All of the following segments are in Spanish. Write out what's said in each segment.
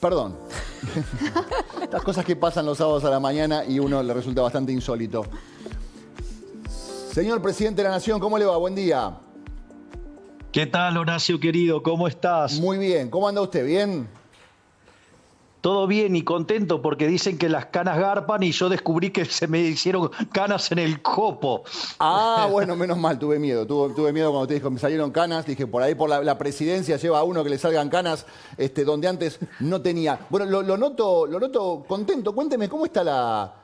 Perdón. Estas cosas que pasan los sábados a la mañana y uno le resulta bastante insólito. Señor presidente de la Nación, ¿cómo le va? Buen día. ¿Qué tal, Horacio, querido? ¿Cómo estás? Muy bien. ¿Cómo anda usted? ¿Bien? Todo bien y contento porque dicen que las canas garpan y yo descubrí que se me hicieron canas en el copo. Ah, bueno, menos mal, tuve miedo. Tuve miedo cuando te dijo que me salieron canas. Dije, por ahí por la presidencia lleva a uno que le salgan canas donde antes no tenía. Bueno, lo noto contento. Cuénteme, ¿cómo está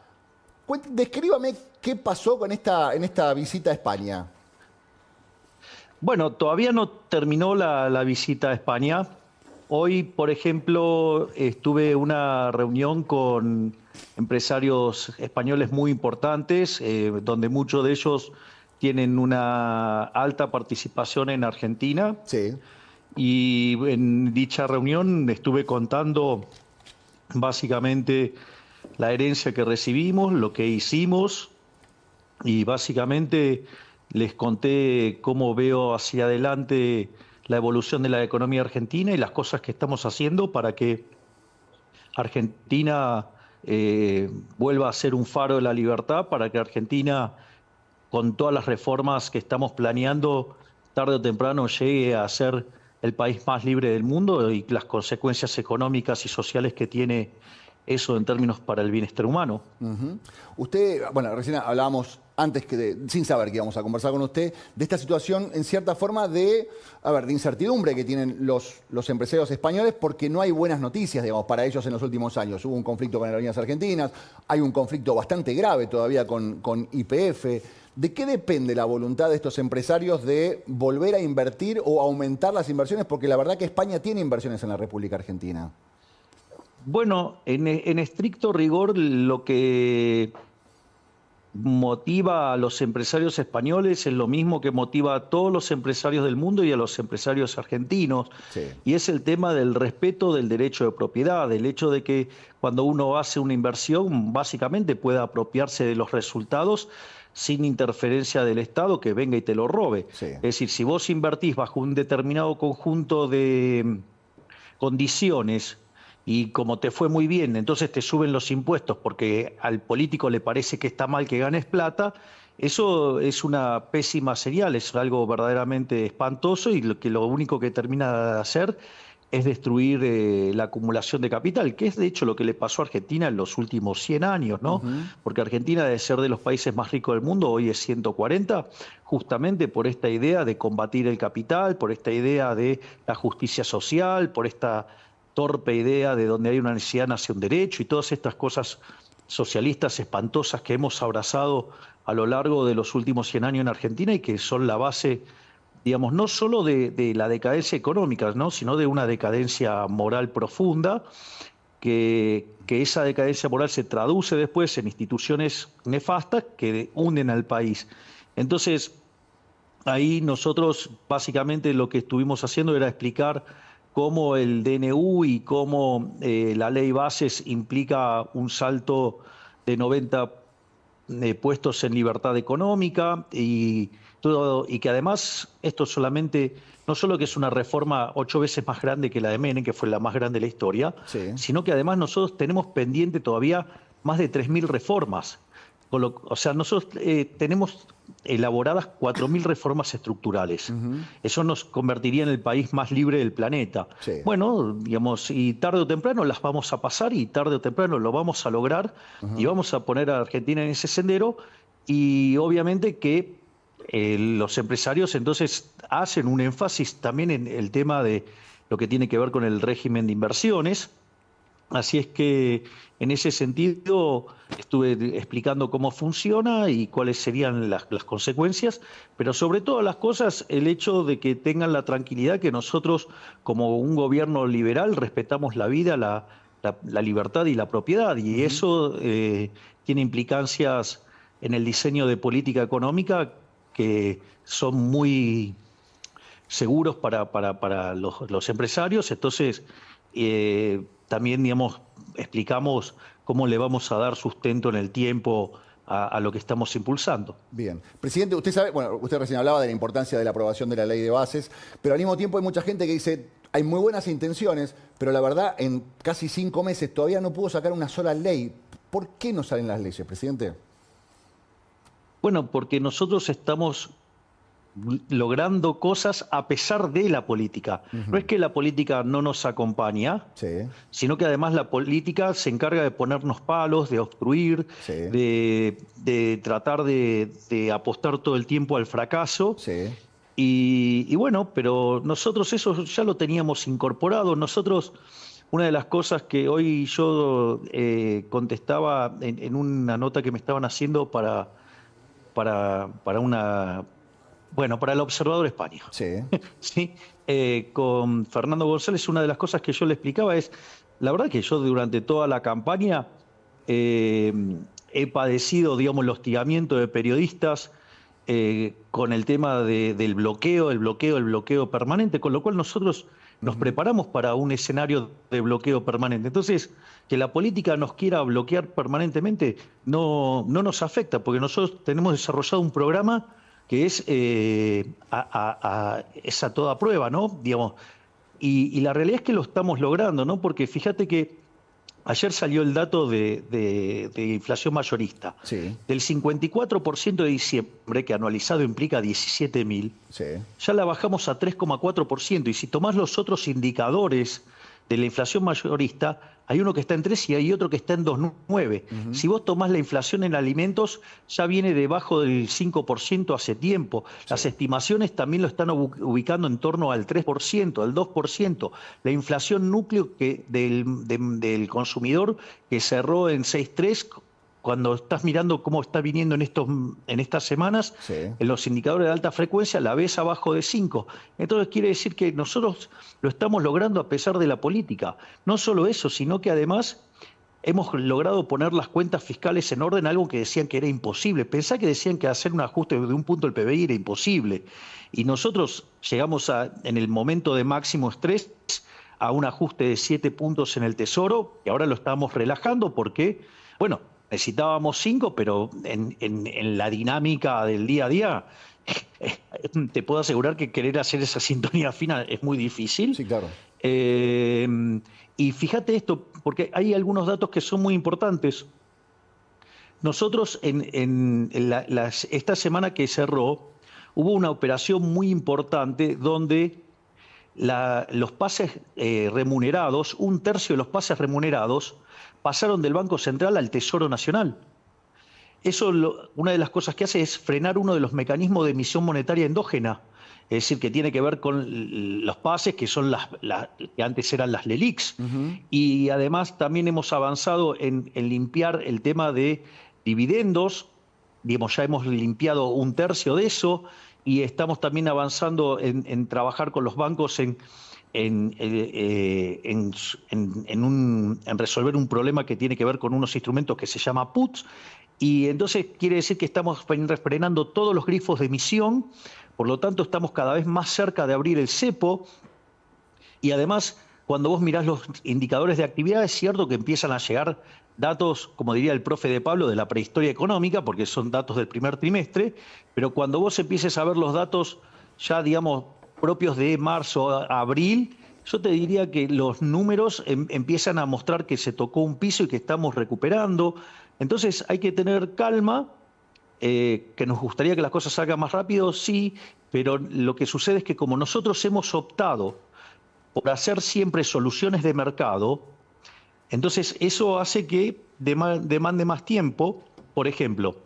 descríbame qué pasó con en esta visita a España. Bueno, todavía no terminó la visita a España. Hoy, por ejemplo, estuve una reunión con empresarios españoles muy importantes, donde muchos de ellos tienen una alta participación en Argentina. Sí. Y en dicha reunión estuve contando básicamente la herencia que recibimos, lo que hicimos, y básicamente les conté cómo veo hacia adelante la evolución de la economía argentina y las cosas que estamos haciendo para que Argentina vuelva a ser un faro de la libertad, para que Argentina, con todas las reformas que estamos planeando, tarde o temprano llegue a ser el país más libre del mundo, y las consecuencias económicas y sociales que tiene eso en términos para el bienestar humano. Usted, bueno, recién hablábamos antes sin saber que íbamos a conversar con usted, de esta situación en cierta forma de incertidumbre que tienen los empresarios españoles porque no hay buenas noticias, digamos, para ellos en los últimos años. Hubo un conflicto con Aerolíneas Argentinas, hay un conflicto bastante grave todavía con YPF. ¿De qué depende la voluntad de estos empresarios de volver a invertir o aumentar las inversiones? Porque la verdad que España tiene inversiones en la República Argentina. Bueno, en estricto rigor, lo que motiva a los empresarios españoles es lo mismo que motiva a todos los empresarios del mundo y a los empresarios argentinos. Sí. Y es el tema del respeto del derecho de propiedad, del hecho de que cuando uno hace una inversión, básicamente pueda apropiarse de los resultados sin interferencia del Estado que venga y te lo robe. Sí. Es decir, si vos invertís bajo un determinado conjunto de condiciones y como te fue muy bien, entonces te suben los impuestos porque al político le parece que está mal que ganes plata, eso es una pésima señal, es algo verdaderamente espantoso, y lo único que termina de hacer es destruir la acumulación de capital, que es de hecho lo que le pasó a Argentina en los últimos 100 años, ¿no? Porque Argentina, de ser de los países más ricos del mundo, hoy es 140, justamente por esta idea de combatir el capital, por esta idea de la justicia social, por esta torpe idea de donde hay una necesidad nace un derecho, y todas estas cosas socialistas espantosas que hemos abrazado a lo largo de los últimos 100 años en Argentina y que son la base, digamos, no solo de la decadencia económica, ¿no?, sino de una decadencia moral profunda, que esa decadencia moral se traduce después en instituciones nefastas que hunden al país. Entonces, ahí nosotros básicamente lo que estuvimos haciendo era explicar cómo el DNU y cómo la ley bases implica un salto de 90 puestos en libertad económica, y que además esto solamente, no solo que es una reforma 8 veces más grande que la de Menem, que fue la más grande de la historia, Sí. sino que además nosotros tenemos pendiente todavía más de 3.000 reformas. O sea, nosotros tenemos elaboradas 4.000 reformas estructurales. Eso nos convertiría en el país más libre del planeta. Sí. Bueno, digamos, y tarde o temprano las vamos a pasar y tarde o temprano lo vamos a lograr y vamos a poner a Argentina en ese sendero, y obviamente que los empresarios entonces hacen un énfasis también en el tema de lo que tiene que ver con el régimen de inversiones. Así es que en ese sentido estuve explicando cómo funciona y cuáles serían las consecuencias, pero sobre todas las cosas el hecho de que tengan la tranquilidad que nosotros, como un gobierno liberal, respetamos la vida, la libertad y la propiedad, y eso tiene implicancias en el diseño de política económica que son muy seguros para los empresarios. Entonces, también, digamos, explicamos cómo le vamos a dar sustento en el tiempo a lo que estamos impulsando. Bien. Presidente, usted sabe, bueno, usted recién hablaba de la importancia de la aprobación de la ley de bases, pero al mismo tiempo hay mucha gente que dice, hay muy buenas intenciones, pero la verdad, en casi 5 meses todavía no pudo sacar una sola ley. ¿Por qué no salen las leyes, presidente? Bueno, porque nosotros estamos logrando cosas a pesar de la política. No es que la política no nos acompaña, Sí, sino que además la política se encarga de ponernos palos, de obstruir, sí, de tratar de apostar todo el tiempo al fracaso. sí. Y bueno, pero nosotros eso ya lo teníamos incorporado. Nosotros, una de las cosas que hoy yo contestaba en una nota que me estaban haciendo para una, bueno, para el Observador España. Sí. Sí, con Fernando González, una de las cosas que yo le explicaba es, la verdad que yo durante toda la campaña he padecido, digamos, el hostigamiento de periodistas con el tema del bloqueo, el bloqueo permanente, con lo cual nosotros nos preparamos para un escenario de bloqueo permanente. Entonces, que la política nos quiera bloquear permanentemente no nos afecta, porque nosotros tenemos desarrollado un programa que es, es a toda prueba, ¿no? Digamos, y la realidad es que lo estamos logrando, ¿no? Porque fíjate que ayer salió el dato de inflación mayorista. Sí. Del 54% de diciembre, que anualizado implica 17.000, Sí. ya la bajamos a 3,4%. Y si tomás los otros indicadores de la inflación mayorista, hay uno que está en 3 y hay otro que está en 2,9. Si vos tomás la inflación en alimentos, ya viene debajo del 5% hace tiempo. Las estimaciones también lo están ubicando en torno al 3%, al 2%. La inflación núcleo del consumidor, que cerró en 6,3%, cuando estás mirando cómo está viniendo en estas semanas, Sí. en los indicadores de alta frecuencia la ves abajo de 5. Entonces quiere decir que nosotros lo estamos logrando a pesar de la política. No solo eso, sino que además hemos logrado poner las cuentas fiscales en orden, algo que decían que era imposible. Pensá que decían que hacer un ajuste de un punto del PBI era imposible. Y nosotros llegamos en el momento de máximo estrés a un ajuste de 7 puntos en el Tesoro, y ahora lo estamos relajando porque, bueno, necesitábamos 5, pero en la dinámica del día a día, te puedo asegurar que querer hacer esa sintonía fina es muy difícil. Sí, claro. Y fíjate esto, porque hay algunos datos que son muy importantes. Nosotros esta semana que cerró, hubo una operación muy importante donde los pases remunerados, 1/3 de los pases remunerados, pasaron del Banco Central al Tesoro Nacional. Eso, una de las cosas que hace es frenar uno de los mecanismos de emisión monetaria endógena, es decir, que tiene que ver con los pases, que son que antes eran las LELIQs. Y además también hemos avanzado en limpiar el tema de dividendos, digamos, ya hemos limpiado 1/3 de eso, y estamos también avanzando en trabajar con los bancos en resolver un problema que tiene que ver con unos instrumentos que se llama puts, y entonces quiere decir que estamos frenando todos los grifos de emisión, por lo tanto estamos cada vez más cerca de abrir el cepo, y además cuando vos mirás los indicadores de actividad es cierto que empiezan a llegar datos, como diría el profe de Pablo, de la prehistoria económica, porque son datos del primer trimestre, pero cuando vos empieces a ver los datos ya, digamos, propios de marzo a abril, yo te diría que los números empiezan a mostrar que se tocó un piso y que estamos recuperando. Entonces hay que tener calma, que nos gustaría que las cosas salgan más rápido, sí, pero lo que sucede es que como nosotros hemos optado por hacer siempre soluciones de mercado, entonces eso hace que demande más tiempo. Por ejemplo,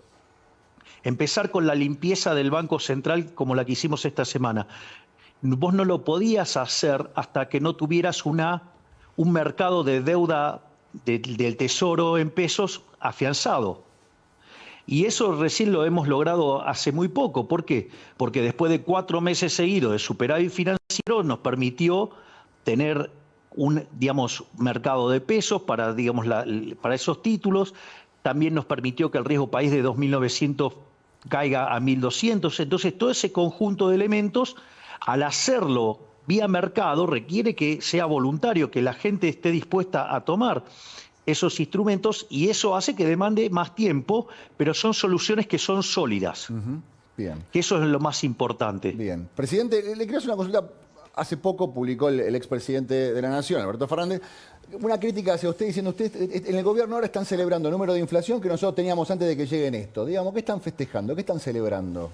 empezar con la limpieza del Banco Central como la que hicimos esta semana. Vos no lo podías hacer hasta que no tuvieras un mercado de deuda del Tesoro en pesos afianzado. Y eso recién lo hemos logrado hace muy poco. ¿Por qué? Porque después de 4 meses seguidos de superávit financiero nos permitió tener un, digamos, mercado de pesos para, digamos, para esos títulos. También nos permitió que el riesgo país de 2.900 caiga a 1.200. Entonces, todo ese conjunto de elementos, al hacerlo vía mercado, requiere que sea voluntario, que la gente esté dispuesta a tomar esos instrumentos, y eso hace que demande más tiempo, pero son soluciones que son sólidas. Bien. Que eso es lo más importante. Bien. Presidente, le quiero hacer una consulta hace poco publicó el expresidente de la Nación, Alberto Fernández, una crítica hacia usted diciendo, ustedes en el gobierno ahora están celebrando el número de inflación que nosotros teníamos antes de que lleguen esto. Digamos, ¿qué están festejando? ¿Qué están celebrando?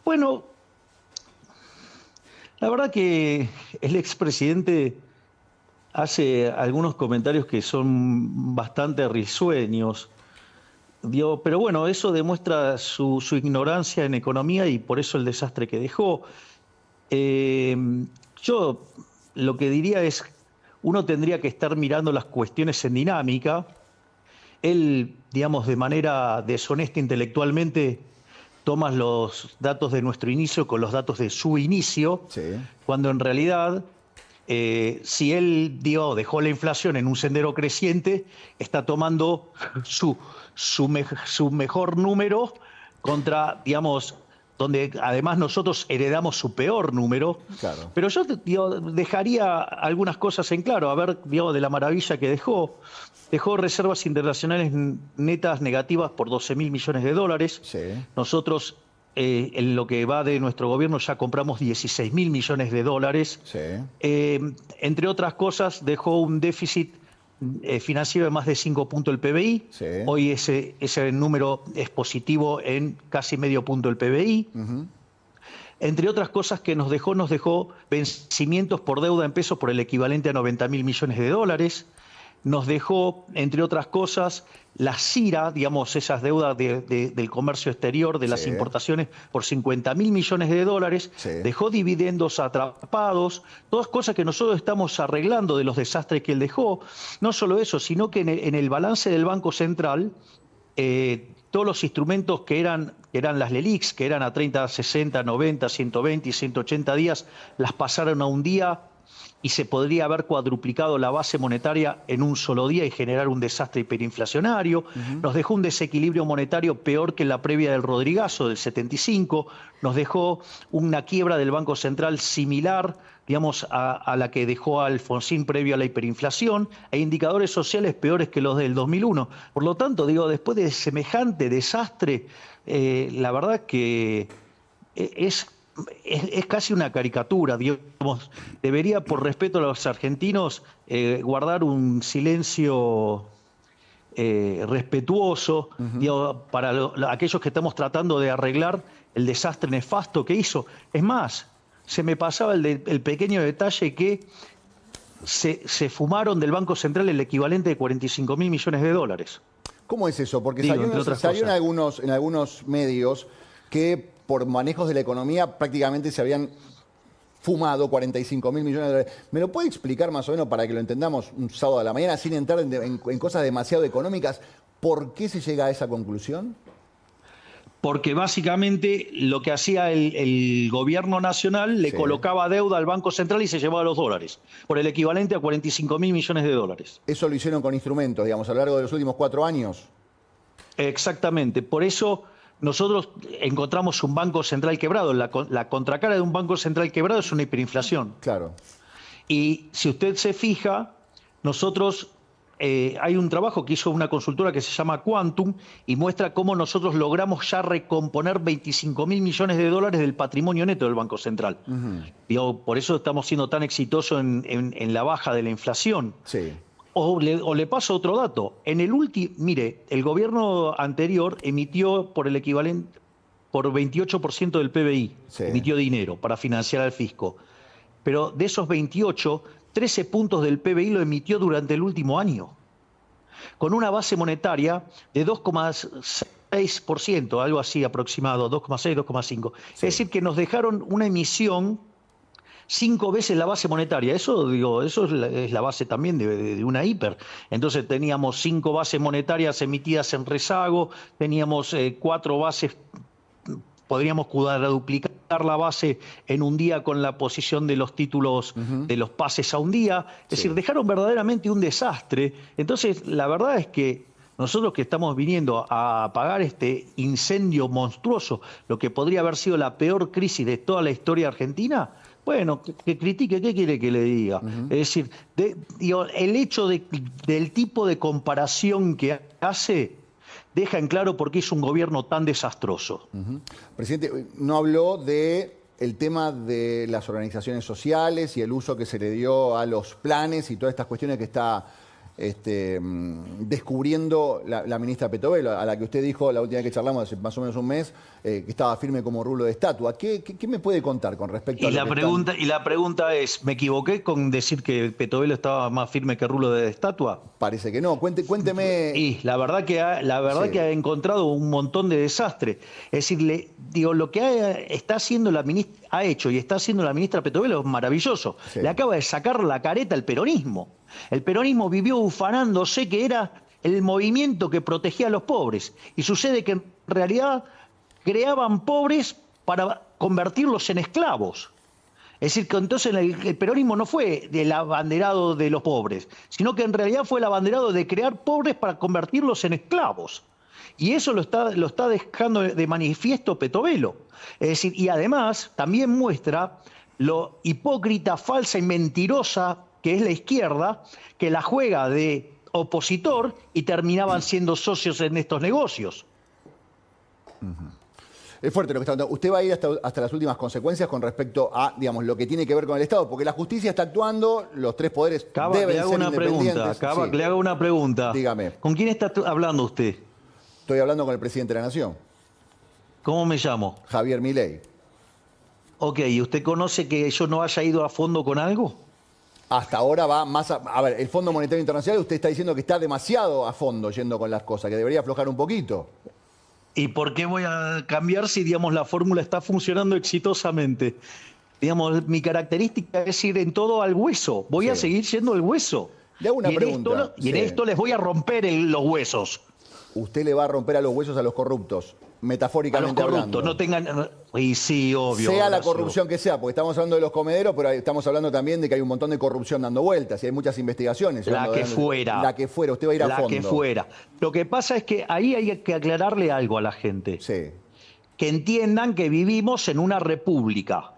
Bueno, la verdad que el expresidente hace algunos comentarios que son bastante risueños. Pero bueno, eso demuestra su ignorancia en economía y por eso el desastre que dejó. Yo lo que diría es, uno tendría que estar mirando las cuestiones en dinámica. Él, digamos, de manera deshonesta intelectualmente, toma los datos de nuestro inicio con los datos de su inicio, Sí. cuando en realidad, si él dejó la inflación en un sendero creciente, está tomando su mejor número contra, digamos, donde además nosotros heredamos su peor número. Claro. Pero yo dejaría algunas cosas en claro, a ver, digamos, de la maravilla que dejó. Dejó reservas internacionales netas negativas por 12.000 millones de dólares. Sí. Nosotros, en lo que va de nuestro gobierno, ya compramos 16.000 millones de dólares. Sí. Entre otras cosas, dejó un déficit financiero de más de 5 puntos del PBI. Sí. Hoy ese número es positivo en casi medio punto del PBI. Uh-huh. Entre otras cosas que nos dejó vencimientos por deuda en pesos por el equivalente a 90.000 millones de dólares. Nos dejó, entre otras cosas, la CIRA, digamos, esas deudas del comercio exterior, de las Sí. importaciones, por 50.000 millones de dólares. Sí. Dejó dividendos atrapados, todas cosas que nosotros estamos arreglando de los desastres que él dejó. No solo eso, sino que en el balance del Banco Central, todos los instrumentos que eran las LELIQs, que eran a 30, 60, 90, 120 y 180 días, las pasaron a un día y se podría haber cuadruplicado la base monetaria en un solo día y generar un desastre hiperinflacionario. Uh-huh. Nos dejó un desequilibrio monetario peor que la previa del Rodrigazo del 75. Nos dejó una quiebra del Banco Central similar, digamos, a la que dejó a Alfonsín previo a la hiperinflación, e indicadores sociales peores que los del 2001. Por lo tanto, después de semejante desastre, la verdad que es casi una caricatura, digamos. Debería, por respeto a los argentinos, guardar un silencio respetuoso, uh-huh, para aquellos que estamos tratando de arreglar el desastre nefasto que hizo. Es más, se me pasaba el pequeño detalle que se fumaron del Banco Central el equivalente de 45.000 millones de dólares. ¿Cómo es eso? Porque salió en algunos medios que por manejos de la economía prácticamente se habían fumado 45.000 millones de dólares. ¿Me lo puede explicar más o menos para que lo entendamos un sábado a la mañana sin entrar en cosas demasiado económicas? ¿Por qué se llega a esa conclusión? Porque básicamente lo que hacía el gobierno nacional le colocaba deuda al Banco Central y se llevaba los dólares, por el equivalente a 45.000 millones de dólares. Eso lo hicieron con instrumentos, digamos, a lo largo de los últimos 4 años. Exactamente. Por eso nosotros encontramos un Banco Central quebrado. La contracara de un Banco Central quebrado es una hiperinflación. Claro. Y si usted se fija, nosotros... hay un trabajo que hizo una consultora que se llama Quantum y muestra cómo nosotros logramos ya recomponer 25.000 millones de dólares del patrimonio neto del Banco Central. Uh-huh. Por eso estamos siendo tan exitosos en la baja de la inflación. Sí. O le paso otro dato. Mire, el gobierno anterior emitió por el equivalente, por 28% del PBI, sí, emitió dinero para financiar al fisco. Pero de esos 28, 13 puntos del PBI lo emitió durante el último año, con una base monetaria de 2,6%, algo así aproximado, 2,6, 2,5. Sí. Es decir, que nos dejaron una emisión 5 veces la base monetaria. Eso es la base también de una hiper. Entonces teníamos 5 bases monetarias emitidas en rezago, teníamos 4 bases, podríamos duplicar la base en un día con la posición de los títulos, uh-huh, de los pases a un día. Es decir, dejaron verdaderamente un desastre. Entonces, la verdad es que nosotros que estamos viniendo a apagar este incendio monstruoso, lo que podría haber sido la peor crisis de toda la historia argentina, bueno, que critique, ¿qué quiere que le diga? Uh-huh. Es decir, el hecho del tipo de comparación que hace deja en claro por qué es un gobierno tan desastroso. Uh-huh. Presidente, no habló de el tema de las organizaciones sociales y el uso que se le dio a los planes y todas estas cuestiones que está descubriendo la ministra Petovelo, a la que usted dijo la última vez que charlamos, hace más o menos un mes, que estaba firme como rulo de estatua. ¿Qué me puede contar con respecto a lo que Y la pregunta es, ¿me equivoqué con decir que Petovelo estaba más firme que rulo de estatua? Parece que no. Cuénteme. Y la verdad que ha encontrado un montón de desastre. Es decir, digo, lo que está haciendo ha hecho y está haciendo la ministra Petovelo es maravilloso. Sí. Le acaba de sacar la careta al peronismo. El peronismo vivió ufanándose que era el movimiento que protegía a los pobres. Y sucede que en realidad creaban pobres para convertirlos en esclavos. Es decir, que entonces el peronismo no fue el abanderado de los pobres, sino que en realidad fue el abanderado de crear pobres para convertirlos en esclavos. Y eso lo está dejando de manifiesto Petovelo. Es decir, y además también muestra lo hipócrita, falsa y mentirosa que es la izquierda, que la juega de opositor y terminaban siendo socios en estos negocios. Es fuerte lo que está contando. Usted va a ir hasta las últimas consecuencias con respecto a, digamos, lo que tiene que ver con el Estado, porque la justicia está actuando, los tres poderes deben ser independientes. Le hago una pregunta. Dígame. ¿Con quién está hablando usted? Estoy hablando con el presidente de la Nación. ¿Cómo me llamo? Javier Milei. Ok, ¿y usted conoce que yo no haya ido a fondo con algo? Hasta ahora va más a ver, el Fondo Monetario Internacional, usted está diciendo que está demasiado a fondo yendo con las cosas, que debería aflojar un poquito. ¿Y por qué voy a cambiar si, digamos, la fórmula está funcionando exitosamente? Digamos, mi característica es ir en todo al hueso. Voy a seguir yendo al hueso. Le hago una pregunta. En esto les voy a romper los huesos. Usted le va a romper a los huesos a los corruptos, metafóricamente hablando. No tengan... Y sí, obvio. Sea la corrupción que sea, porque estamos hablando de los comederos, pero estamos hablando también de que hay un montón de corrupción dando vueltas y hay muchas investigaciones. La que fuera. La que fuera, usted va a ir a fondo. La que fuera. Lo que pasa es que ahí hay que aclararle algo a la gente. Sí. Que entiendan que vivimos en una república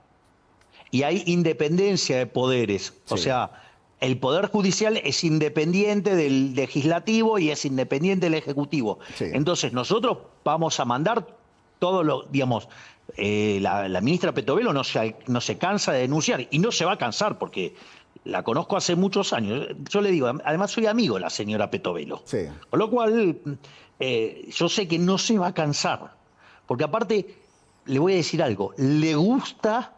y hay independencia de poderes. O sea, el Poder Judicial es independiente del Legislativo y es independiente del Ejecutivo. Sí. Entonces nosotros vamos a mandar todo lo, digamos, la ministra Petovelo no se cansa de denunciar y no se va a cansar porque la conozco hace muchos años. Yo le digo, además soy amigo de la señora Petovelo. Sí. Con lo cual, yo sé que no se va a cansar. Porque aparte, le voy a decir algo, le gusta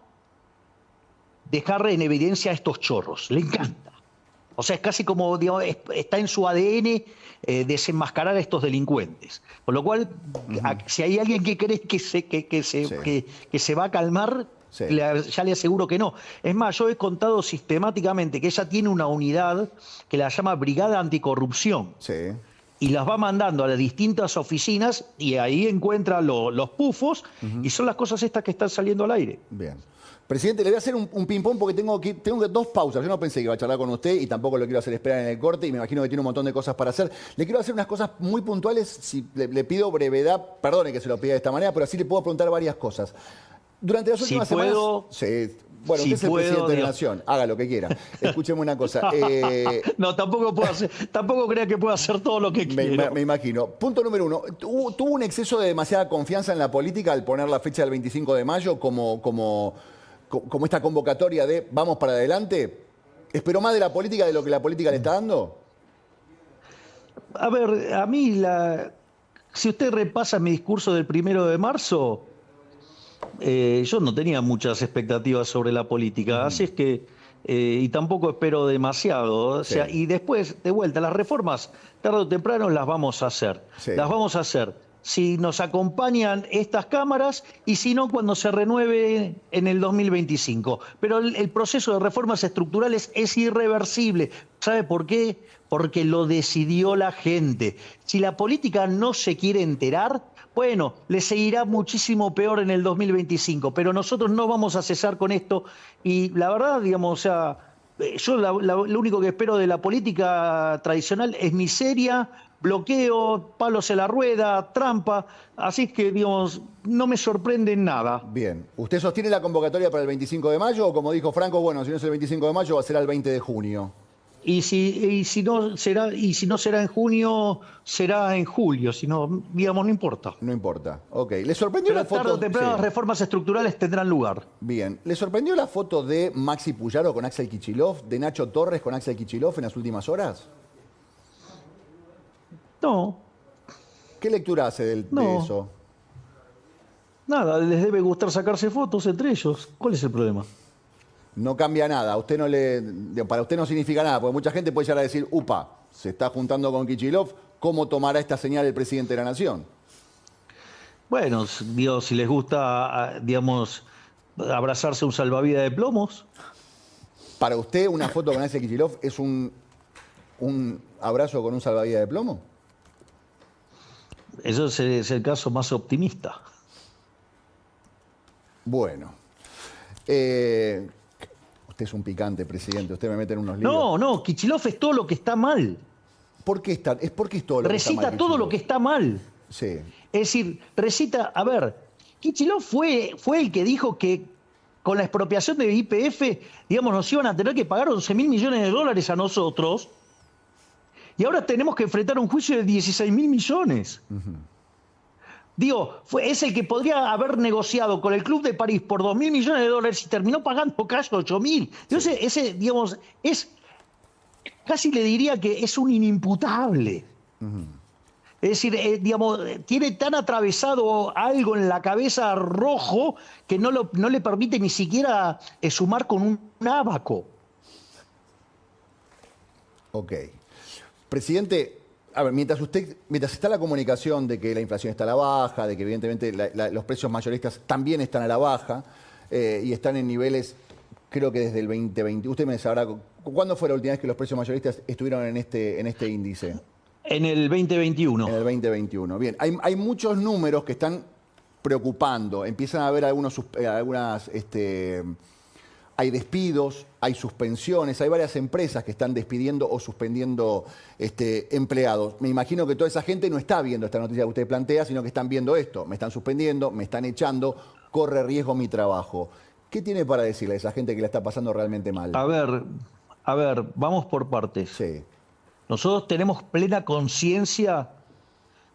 dejar en evidencia a estos chorros, le encanta. O sea, es casi como, digamos, está en su ADN desenmascarar a estos delincuentes. Con lo cual, si hay alguien que cree que se va a calmar, ya le aseguro que no. Es más, yo he contado sistemáticamente que ella tiene una unidad que la llama Brigada Anticorrupción. Sí. Y las va mandando a las distintas oficinas y ahí encuentra los pufos y son las cosas estas que están saliendo al aire. Bien. Presidente, le voy a hacer un ping-pong porque tengo dos pausas. Yo no pensé que iba a charlar con usted y tampoco lo quiero hacer esperar en el corte y me imagino que tiene un montón de cosas para hacer. Le quiero hacer unas cosas muy puntuales. Si le pido brevedad, perdone que se lo pida de esta manera, pero así le puedo preguntar varias cosas. Durante las últimas semanas... Sí. Bueno, usted es el presidente de la Nación, haga lo que quiera. Escúcheme una cosa. No, tampoco crea que pueda hacer todo lo que quiera. Me imagino. Punto número uno. ¿Tuvo un exceso de demasiada confianza en la política al poner la fecha del 25 de mayo como esta convocatoria de vamos para adelante? ¿Esperó más de la política de lo que la política le está dando? A ver, a mí, si usted repasa mi discurso del 1 de marzo... yo no tenía muchas expectativas sobre la política, así es que, y tampoco espero demasiado. O sea, y después, de vuelta, las reformas, tarde o temprano las vamos a hacer. Las vamos a hacer si nos acompañan estas cámaras y si no, cuando se renueve en el 2025. Pero el proceso de reformas estructurales es irreversible. ¿Sabe por qué? Porque lo decidió la gente. Si la política no se quiere enterar, bueno, le seguirá muchísimo peor en el 2025, pero nosotros no vamos a cesar con esto y la verdad, digamos, o sea, yo lo único que espero de la política tradicional es miseria, bloqueo, palos en la rueda, trampa, así que, digamos, no me sorprende nada. Bien, ¿usted sostiene la convocatoria para el 25 de mayo o como dijo Franco, bueno, si no es el 25 de mayo va a ser el 20 de junio? Si no será en junio, será en julio, si no, digamos, no importa. No importa. Ok. ¿Le sorprendió Pero la foto? tarde o temprano las reformas estructurales tendrán lugar. Bien. ¿Le sorprendió la foto de Maxi Puyaro con Axel Kicillof, de Nacho Torres con Axel Kicillof en las últimas horas? No, ¿Qué lectura hace de No. eso? nada, les debe gustar sacarse fotos entre ellos. ¿Cuál es el problema? No cambia nada. Para usted no significa nada, porque mucha gente puede llegar a decir, upa, se está juntando con Kicillof, ¿cómo tomará esta señal el presidente de la Nación? Bueno, digo, si les gusta, digamos, abrazarse un salvavidas de plomos, ¿Para usted una foto con Axel Kicillof es un abrazo con un salvavidas de plomo? eso es el caso más optimista. Bueno. Usted es un picante, presidente. Usted me mete en unos líos. No, Kicillof es todo lo que está mal. ¿Por qué ¿por qué es todo lo que está mal, Recita todo lo Kicillof? que está mal. Sí. Es decir, recita, a ver, Kicillof fue el que dijo que con la expropiación de YPF, digamos, nos iban a tener que pagar 11.000 millones de dólares a nosotros, y ahora tenemos que enfrentar un juicio de 16.000 millones. Digo, es el que podría haber negociado con el Club de París por 2.000 millones de dólares y terminó pagando casi 8.000. Entonces, ese, digamos, casi le diría que es un inimputable. Es decir, digamos, tiene tan atravesado algo en la cabeza rojo que no le permite ni siquiera sumar con un ábaco. Ok. Presidente, a ver, mientras está la comunicación de que la inflación está a la baja, de que evidentemente los precios mayoristas también están a la baja y están en niveles, creo que desde el 2020. Usted me sabrá, ¿cuándo fue la última vez que los precios mayoristas estuvieron en este índice? En el 2021. En el 2021. Bien, hay muchos números que están preocupando. Empiezan a haber hay despidos, hay suspensiones, hay varias empresas que están despidiendo o suspendiendo empleados. Me imagino que toda esa gente no está viendo esta noticia que usted plantea, sino que están viendo esto. Me están suspendiendo, me están echando, corre riesgo mi trabajo. ¿Qué tiene para decirle a esa gente que la está pasando realmente mal? A ver, vamos por partes. Sí. Nosotros tenemos plena conciencia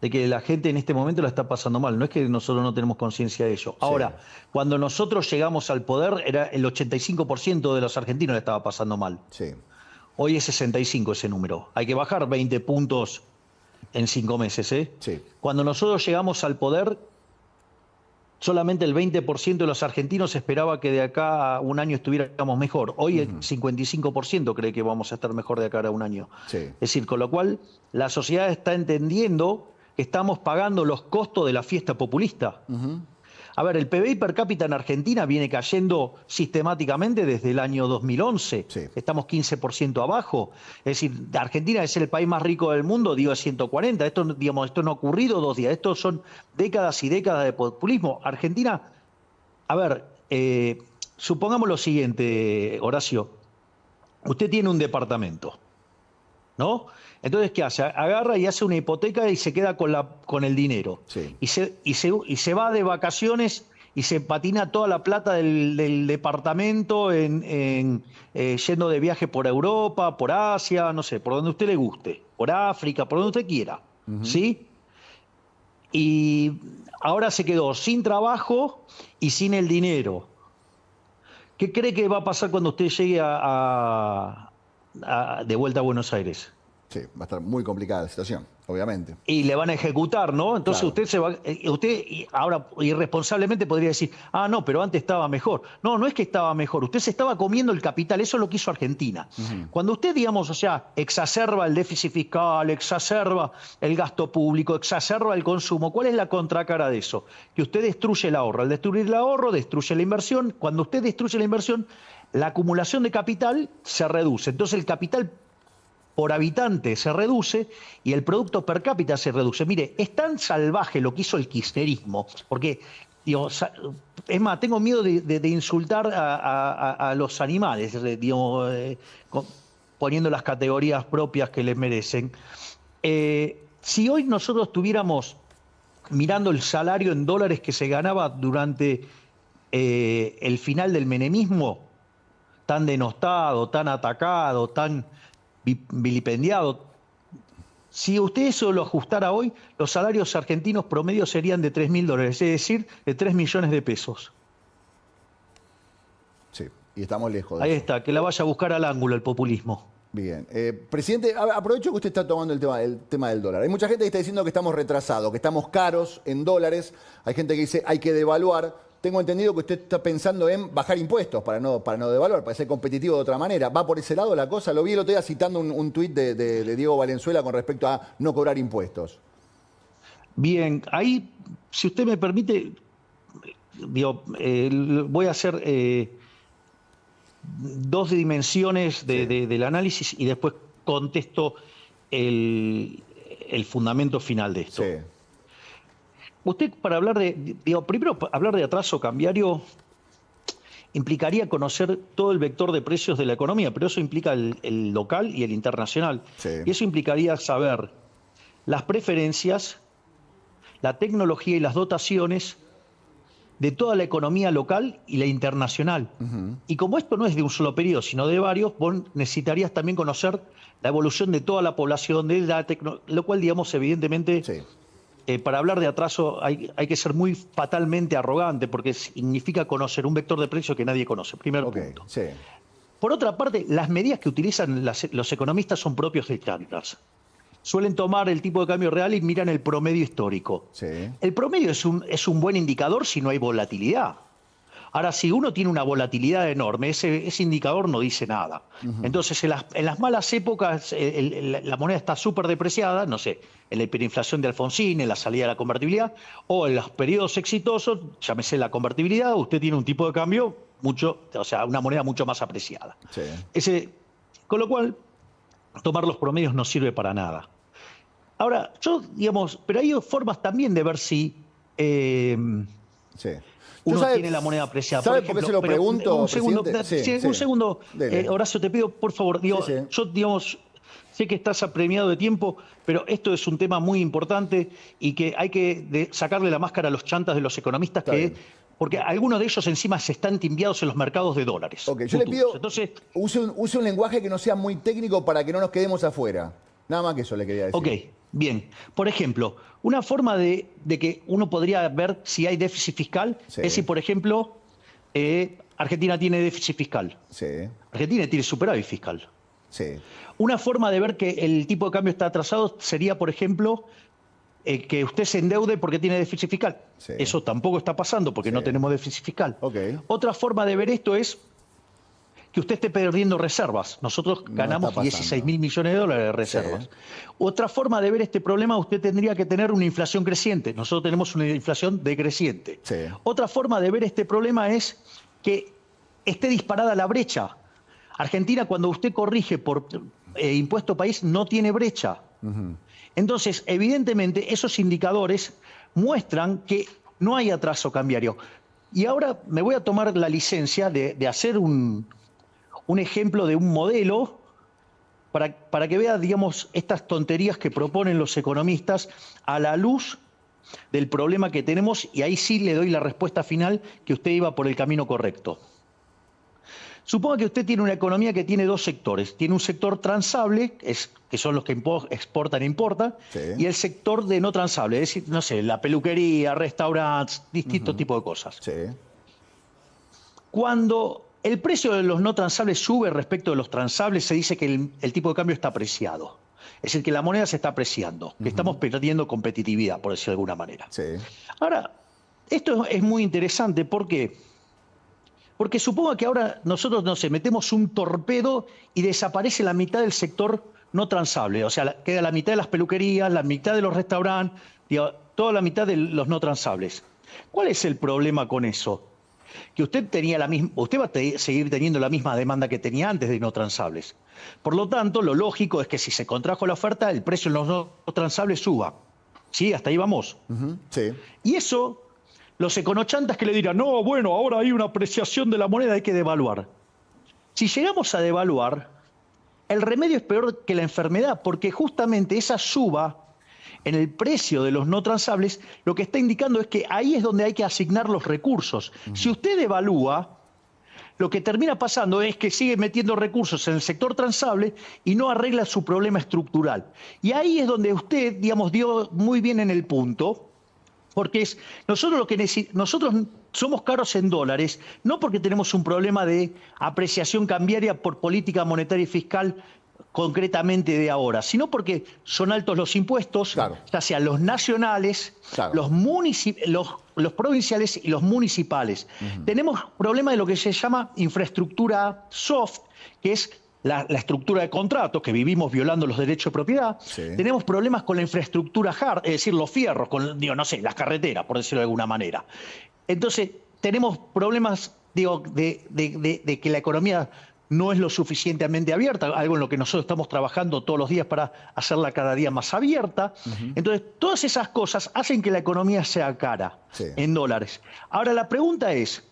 de que la gente en este momento la está pasando mal. No es que nosotros no tenemos conciencia de ello. Ahora, cuando nosotros llegamos al poder, era el 85% de los argentinos la estaba pasando mal. Sí. Hoy es 65 ese número. Hay que bajar 20 puntos en 5 meses. Sí. Cuando nosotros llegamos al poder, solamente el 20% de los argentinos esperaba que de acá a un año estuviéramos mejor. Hoy el 55% cree que vamos a estar mejor de acá a un año. Sí. Es decir, con lo cual la sociedad está entendiendo que estamos pagando los costos de la fiesta populista. A ver, el PBI per cápita en Argentina viene cayendo sistemáticamente desde el año 2011. Sí. Estamos 15% abajo. Es decir, Argentina es el país más rico del mundo, digo, es 140. Esto no ha ocurrido 2 días. Esto son décadas y décadas de populismo. Argentina, a ver, supongamos lo siguiente, Horacio. Usted tiene un departamento, ¿no? Entonces, ¿qué hace? Agarra y hace una hipoteca y se queda con el dinero. Sí. Y se va de vacaciones y se patina toda la plata del departamento yendo de viaje por Europa, por Asia, no sé, por donde a usted le guste, por África, por donde usted quiera, ¿sí? Y ahora se quedó sin trabajo y sin el dinero. ¿Qué cree que va a pasar cuando usted llegue de vuelta a Buenos Aires? Sí, va a estar muy complicada la situación, obviamente. Y le van a ejecutar, ¿no? Entonces Claro. usted ahora irresponsablemente podría decir, no, pero antes estaba mejor. No es que estaba mejor, usted se estaba comiendo el capital, eso es lo que hizo Argentina. Cuando usted, digamos, o sea, exacerba el déficit fiscal, exacerba el gasto público, exacerba el consumo, ¿cuál es la contracara de eso? Que usted destruye el ahorro. Al destruir el ahorro, destruye la inversión. Cuando usted destruye la inversión, la acumulación de capital se reduce. Entonces el capital por habitante se reduce y el producto per cápita se reduce. Mire, es tan salvaje lo que hizo el kirchnerismo, porque, digo, es más, tengo miedo de insultar a los animales, digamos, poniendo las categorías propias que les merecen. Si hoy nosotros estuviéramos mirando el salario en dólares que se ganaba durante el final del menemismo, tan denostado, tan atacado, tan vilipendiado. Si usted eso lo ajustara hoy, los salarios argentinos promedios serían de $3.000, es decir, de 3 millones de pesos. Sí, y estamos lejos de Ahí eso. está, que la vaya a buscar al ángulo el populismo. Bien. Presidente, aprovecho que usted está tomando el tema del dólar. Hay mucha gente que está diciendo que estamos retrasados, que estamos caros en dólares. Hay gente que dice hay que devaluar. Tengo entendido que usted está pensando en bajar impuestos para no devaluar, para ser competitivo de otra manera. ¿Va por ese lado la cosa? Lo vi el otro día citando un tuit de Diego Valenzuela con respecto a no cobrar impuestos. Bien, ahí, si usted me permite, digo, voy a hacer dos dimensiones del análisis y después contesto el fundamento final de esto. Sí. Usted, para hablar primero, hablar de atraso cambiario implicaría conocer todo el vector de precios de la economía, pero eso implica el local y el internacional. Sí. Y eso implicaría saber las preferencias, la tecnología y las dotaciones de toda la economía local y la internacional. Y como esto no es de un solo periodo, sino de varios, vos necesitarías también conocer la evolución de toda la población, lo cual, digamos, evidentemente... Sí. Para hablar de atraso hay que ser muy fatalmente arrogante porque significa conocer un vector de precio que nadie conoce. Primer punto. Sí. Por otra parte, las medidas que utilizan los economistas son propios de estándar. Suelen tomar el tipo de cambio real y miran el promedio histórico. Sí. El promedio es un buen indicador si no hay volatilidad. Ahora, si uno tiene una volatilidad enorme, ese indicador no dice nada. Entonces, en las malas épocas, la moneda está súper depreciada, no sé, en la hiperinflación de Alfonsín, en la salida de la convertibilidad, o en los periodos exitosos, llámese la convertibilidad, usted tiene un tipo de cambio una moneda mucho más apreciada. Sí. Con lo cual, tomar los promedios no sirve para nada. Ahora, pero hay formas también de ver si... Sí. Uno tiene la moneda apreciada. ¿Sabe por qué se lo pregunto, un segundo, presidente? Un segundo, Horacio, te pido, por favor, yo sé que estás apremiado de tiempo, pero esto es un tema muy importante y que hay que sacarle la máscara a los chantas de los economistas, porque algunos de ellos encima se están timbiados en los mercados de dólares. Ok, yo le pido, use un lenguaje que no sea muy técnico para que no nos quedemos afuera. Nada más que eso le quería decir. Ok, bien. Por ejemplo, una forma de que uno podría ver si hay déficit fiscal es si, por ejemplo, Argentina tiene déficit fiscal. Sí. Argentina tiene superávit fiscal. Sí. Una forma de ver que el tipo de cambio está atrasado sería, por ejemplo, que usted se endeude porque tiene déficit fiscal. Sí. Eso tampoco está pasando porque no tenemos déficit fiscal. Okay. Otra forma de ver esto es que usted esté perdiendo reservas. Nosotros ganamos 16.000 millones de dólares de reservas. Sí. Otra forma de ver este problema, usted tendría que tener una inflación creciente. Nosotros tenemos una inflación decreciente. Sí. Otra forma de ver este problema es que esté disparada la brecha. Argentina, cuando usted corrige por impuesto país, no tiene brecha. Entonces, evidentemente, esos indicadores muestran que no hay atraso cambiario. Y ahora me voy a tomar la licencia de hacer un ejemplo de un modelo para que vea, digamos, estas tonterías que proponen los economistas a la luz del problema que tenemos, y ahí sí le doy la respuesta final que usted iba por el camino correcto. Suponga que usted tiene una economía que tiene dos sectores. Tiene un sector transable, que son los que exportan e importan, y el sector de no transable, es decir, no sé, la peluquería, restaurantes, distintos tipos de cosas. Sí. Cuando el precio de los no transables sube respecto de los transables, se dice que el tipo de cambio está apreciado. Es decir, que la moneda se está apreciando, que estamos perdiendo competitividad, por decirlo de alguna manera. Sí. Ahora, esto es muy interesante, ¿por qué? Porque suponga que ahora nosotros, no sé, metemos un torpedo y desaparece la mitad del sector no transable. O sea, queda la mitad de las peluquerías, la mitad de los restaurantes, toda la mitad de los no transables. ¿Cuál es el problema con eso? Que usted va a seguir teniendo la misma demanda que tenía antes de no transables. Por lo tanto, lo lógico es que si se contrajo la oferta, el precio en los no transables suba. ¿Sí? Hasta ahí vamos. Sí. Y eso, los econochantas que le dirán, no, bueno, ahora hay una apreciación de la moneda, hay que devaluar. Si llegamos a devaluar, el remedio es peor que la enfermedad, porque justamente esa suba en el precio de los no transables, lo que está indicando es que ahí es donde hay que asignar los recursos. Si usted devalúa, lo que termina pasando es que sigue metiendo recursos en el sector transable y no arregla su problema estructural. Y ahí es donde usted, digamos, dio muy bien en el punto, porque nosotros somos caros en dólares, no porque tenemos un problema de apreciación cambiaria por política monetaria y fiscal concretamente de ahora, sino porque son altos los impuestos, claro, ya sean los nacionales, claro, los provinciales y los municipales. Tenemos problemas de lo que se llama infraestructura soft, que es la estructura de contratos, que vivimos violando los derechos de propiedad. sí. Tenemos problemas con la infraestructura hard, es decir, los fierros, con, digo, no sé, las carreteras, por decirlo de alguna manera. Entonces, tenemos problemas, digo, de que la economía no es lo suficientemente abierta, algo en lo que nosotros estamos trabajando todos los días para hacerla cada día más abierta. Entonces, todas esas cosas hacen que la economía sea cara, Sí. en dólares. Ahora, la pregunta es,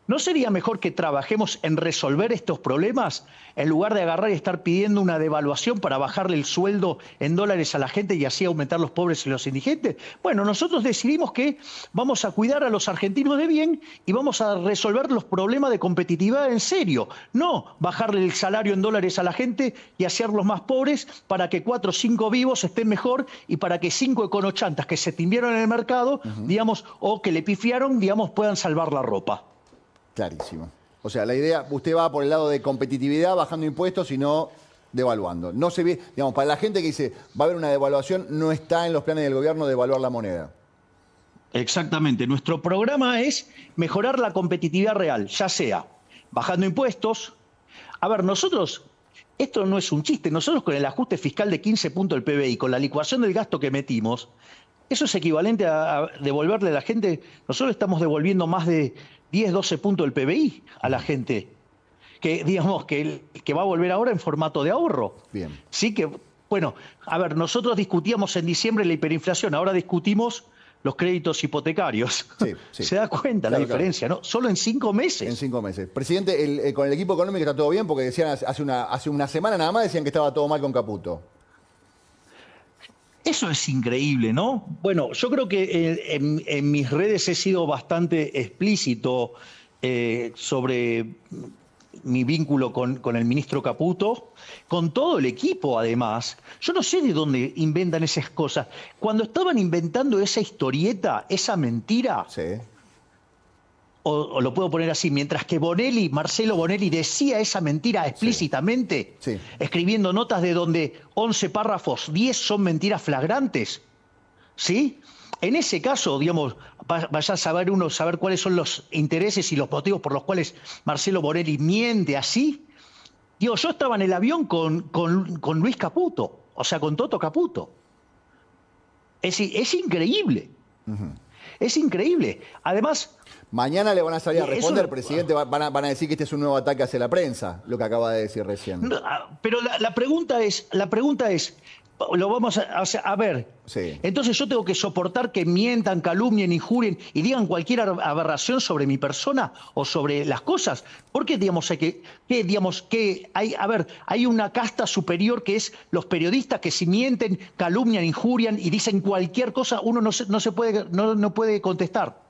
¿no sería mejor que trabajemos en resolver estos problemas en lugar de agarrar y estar pidiendo una devaluación para bajarle el sueldo en dólares a la gente y así aumentar los pobres y los indigentes? Bueno, nosotros decidimos que vamos a cuidar a los argentinos de bien y vamos a resolver los problemas de competitividad en serio. No bajarle el salario en dólares a la gente y hacerlos más pobres para que 4 o 5 vivos estén mejor y para que 5 econochantas que se timbieron en el mercado, digamos, o que le pifiaron, digamos, puedan salvar la ropa. Clarísimo. O sea, la idea, usted va por el lado de competitividad, bajando impuestos y no devaluando. No se ve, digamos, para la gente que dice va a haber una devaluación, no está en los planes del gobierno devaluar la moneda. Exactamente. Nuestro programa es mejorar la competitividad real, ya sea bajando impuestos. A ver, nosotros, esto no es un chiste, nosotros con el ajuste fiscal de 15 puntos del PBI, con la licuación del gasto que metimos, eso es equivalente a devolverle a la gente, nosotros estamos devolviendo más de 10, 12 puntos del PBI a la gente, que digamos que va a volver ahora en formato de ahorro. Bien. Sí que, bueno, a ver, nosotros discutíamos en diciembre la hiperinflación, ahora discutimos los créditos hipotecarios. Sí, sí. Se da cuenta Claro, la diferencia, ¿no? Solo en 5 meses. En 5 meses. Presidente, con el equipo económico está todo bien, porque decían hace una semana nada más decían que estaba todo mal con Caputo. Eso es increíble, ¿no? Bueno, yo creo que en mis redes he sido bastante explícito sobre mi vínculo con el ministro Caputo, con todo el equipo además. Yo no sé de dónde inventan esas cosas. Cuando estaban inventando esa historieta, esa mentira, Sí. o lo puedo poner así, mientras que Marcelo Bonelli decía esa mentira explícitamente, Sí. escribiendo notas de donde 11 párrafos, 10 son mentiras flagrantes, ¿sí? En ese caso, digamos, vaya a saber cuáles son los intereses y los motivos por los cuales Marcelo Bonelli miente así. Digo, yo estaba en el avión con Luis Caputo, o sea, con Toto Caputo. Es increíble. Es increíble. Además, Mañana le van a salir a responder, eso, presidente, van a decir que este es un nuevo ataque hacia la prensa, lo que acaba de decir recién. pero la pregunta es, lo vamos a ver. Sí. Entonces yo tengo que soportar que mientan, calumnien, injurien y digan cualquier aberración sobre mi persona o sobre las cosas. Porque digamos que hay una casta superior que es los periodistas que si mienten, calumnian, injurian y dicen cualquier cosa, uno no puede contestar.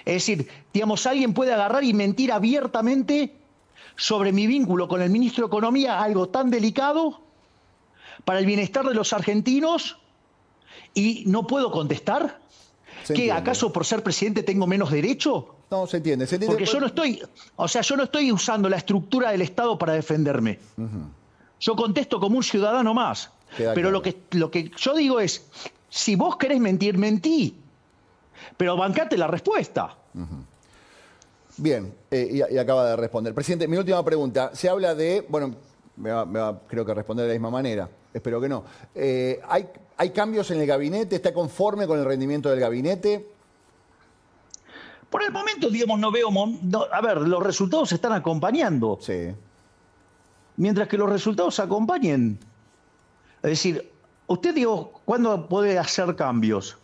Es decir, digamos, alguien puede agarrar y mentir abiertamente sobre mi vínculo con el ministro de Economía, algo tan delicado para el bienestar de los argentinos, y no puedo contestar. ¿Qué, acaso por ser presidente tengo menos derecho? No, se entiende. Porque yo no estoy usando la estructura del Estado para defenderme. Yo contesto como un ciudadano más. Pero lo que yo digo es, si vos querés mentir, mentí. Pero bancate la respuesta. Bien, y acaba de responder. Presidente, mi última pregunta. Se habla de, bueno, me va creo que responder de la misma manera. Espero que no. ¿Hay cambios en el gabinete? ¿Está conforme con el rendimiento del gabinete? Por el momento, digamos, no veo... a ver, los resultados se están acompañando. Sí. Mientras que los resultados se acompañen. Es decir, usted, digo, ¿cuándo puede hacer cambios?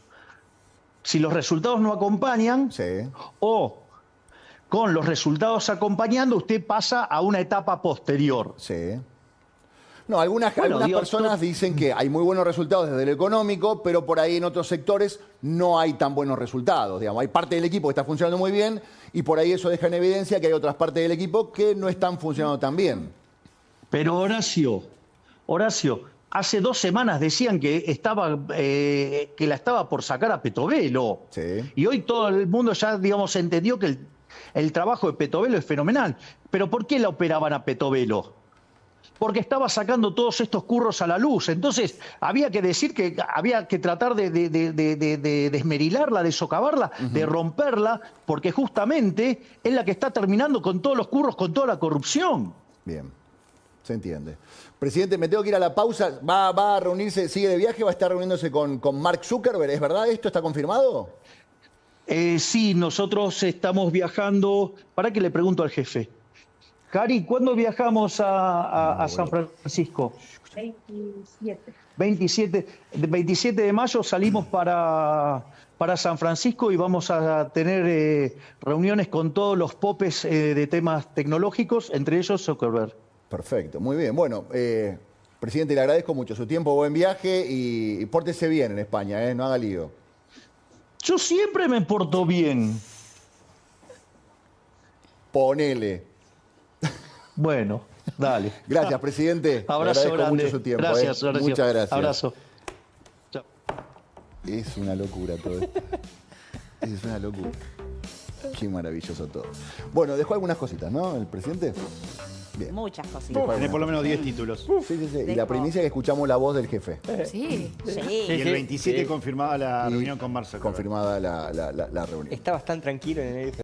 Si los resultados no acompañan, Sí. o con los resultados acompañando, usted pasa a una etapa posterior. Sí. No, algunas digo, personas dicen que hay muy buenos resultados desde lo económico, pero por ahí en otros sectores no hay tan buenos resultados. Digamos, hay parte del equipo que está funcionando muy bien y por ahí eso deja en evidencia que hay otras partes del equipo que no están funcionando tan bien. Pero Horacio, hace 2 semanas decían que la estaba por sacar a Petovelo. Sí. Y hoy todo el mundo ya, digamos, entendió que el trabajo de Petovelo es fenomenal. ¿Pero por qué la operaban a Petovelo? Porque estaba sacando todos estos curros a la luz. Entonces, había que decir que había que tratar de desmerilarla, de socavarla, de romperla, porque justamente es la que está terminando con todos los curros, con toda la corrupción. Bien, se entiende. Presidente, me tengo que ir a la pausa. ¿Va a reunirse, sigue de viaje, va a estar reuniéndose con Mark Zuckerberg? ¿Es verdad esto? ¿Está confirmado? Sí, nosotros estamos viajando. ¿Para qué le pregunto al jefe? Cari, ¿cuándo viajamos a San Francisco? 27 de mayo salimos para San Francisco y vamos a tener reuniones con todos los popes de temas tecnológicos, entre ellos Zuckerberg. Perfecto, muy bien. Bueno, presidente, le agradezco mucho su tiempo, buen viaje y pórtese bien en España, no haga lío. Yo siempre me porto bien. Ponele. Bueno, dale. Gracias, presidente. Abrazo le agradezco grande. mucho su tiempo. Gracias, Horacio. Muchas gracias. Abrazo. Chao. Es una locura todo esto. Es una locura. Qué maravilloso todo. Bueno, dejó algunas cositas, ¿no? El presidente. Bien. Muchas cositas. Tiene por lo menos 10 títulos. Sí. Y la primicia es que escuchamos la voz del jefe. Sí. Y el 27 confirmada la reunión con Mark Zuckerberg. Confirmada la reunión. Estabas tan tranquilo en el